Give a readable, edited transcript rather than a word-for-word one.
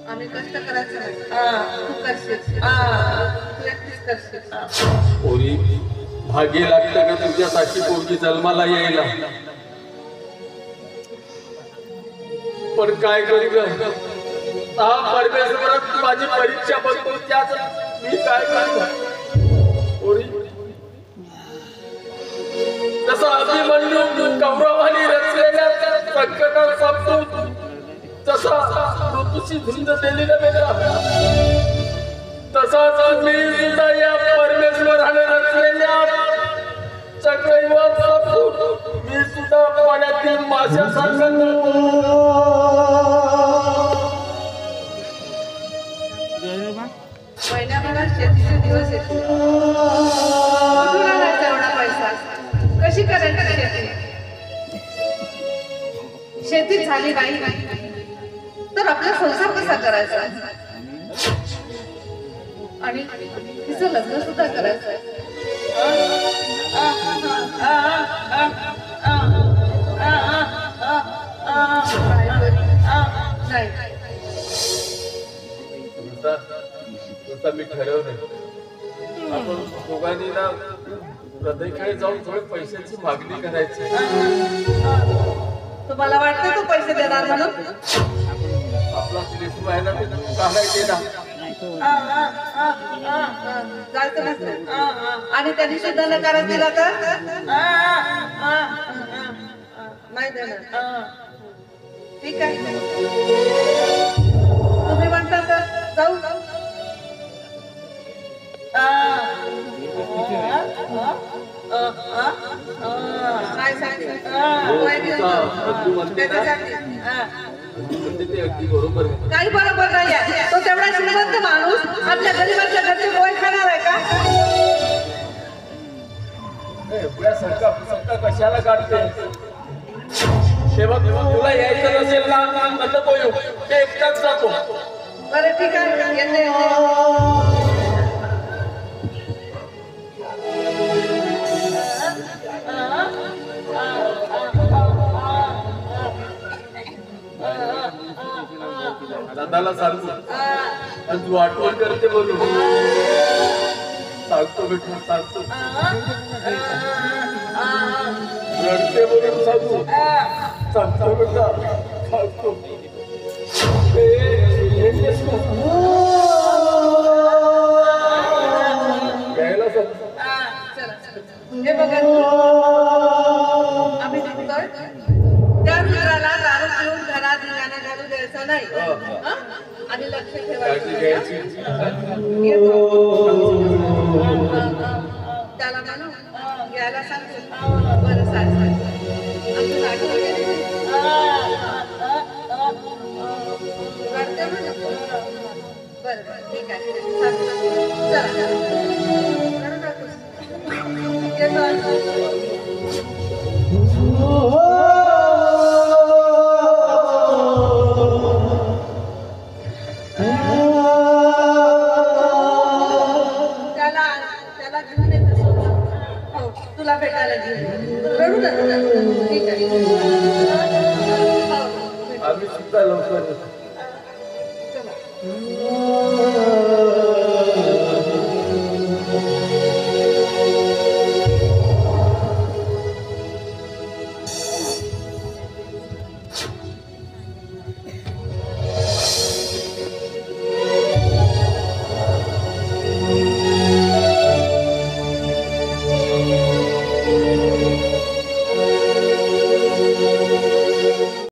आम्ही कष्ट करायचं तू करशील तू एकटीच करशील पोरी भाग्य लागतं का तुझ्यासाठी पोरगी जन्माला यायला पण काय करू ग परमेश्वरात माझी परीक्षा बघतो त्याच मी काय करू पोरी जसं अभिमन्यू कौरवाने रचलेल्या संकटात सापडून जसा ऋतूची झुंज दिली ना वेगळा तसाच मी सुद्धा या परमेश्वराने रचलेल्या चक्रवात सापडून मी सुद्धा पाण्यातील माशासारखा महिन्याभरात शेतीचे दिवस येते कुठून आणायचा एवढा पैसा कशी करायची शेती झाली नाही तर आपला संसार कसा करायचा आणि तिचं लग्न सुद्धा करायचं मी ठरवलं आपण दोघांनी ना हृदयकडे जाऊन थोडे पैशाची मागणी करायची तुम्हाला वाटतं तो पैसे देणार म्हणून आपला श्रीसू आहे ना काढायचे ना जायचं नसतं आणि त्यांनी सुद्धा नकार दिला तर नाही देणार ठीक आहे तुम्ही म्हणता तर जाऊ काय काही बरोबर नाही आहे तो तेवढा श्रीमंत माणूस आपल्या गरीबाच्या घरचे गोय खाणार आहे का एवढ्या सरका कशाला काढते तेव्हा तुला यायचं नसेल ना नको येऊ ते एकटाच जातो बरं ठीक आहे येते दादाला सांगतो तू आठवण करते बोलू सांगतो बेटा सांगतो रडते बोलून सांगतो सांगतो बेटा सांगतो घ्यायला सांगतो हे बघा आम्ही निघतोय त्या मित्राला दारू पिऊन घरात धिंगाणा घालू द्यायचं नाही आणि लक्ष ठेवायचं त्याला म्हणू घ्यायला सांगतो बरं सांग करते बरं बरं ठीक आहे चला त्याला घेऊन येतो हो तुला भेटायला घेऊन रडू नका ठीक आहे आम्ही सुद्धा लवकर